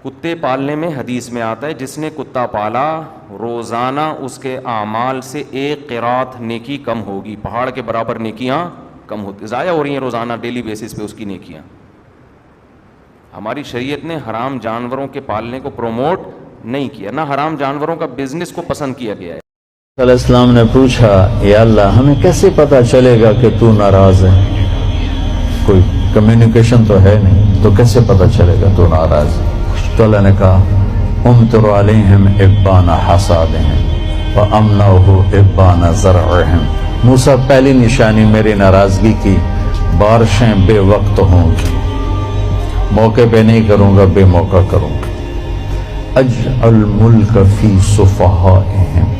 کتے پالنے میں حدیث میں آتا ہے جس نے کتا پالا روزانہ اس کے اعمال سے ایک قرات نیکی کم ہوگی، پہاڑ کے برابر نیکیاں کم ہوتی، ضائع ہو رہی ہیں روزانہ ڈیلی بیسس پہ اس کی نیکیاں۔ ہماری شریعت نے حرام جانوروں کے پالنے کو پروموٹ نہیں کیا، نہ حرام جانوروں کا بزنس کو پسند کیا گیا ہے۔ علیہ السلام نے پوچھا یا اللہ ہمیں کیسے پتا چلے گا کہ تو ناراض ہے؟ کوئی کمیونیکیشن تو ہے نہیں، تو کیسے پتا چلے گا تو ناراض ہے؟ تو اللہ نے کہا امطر علیہم ابان حصادہم وامنعہ ابان زرعہم، موسیٰ پہلی نشانی میری ناراضگی کی بارشیں بے وقت ہوں گی، موقع پہ نہیں کروں گا، بے موقع کروں گا۔ اجعل ملک فی صفحائہم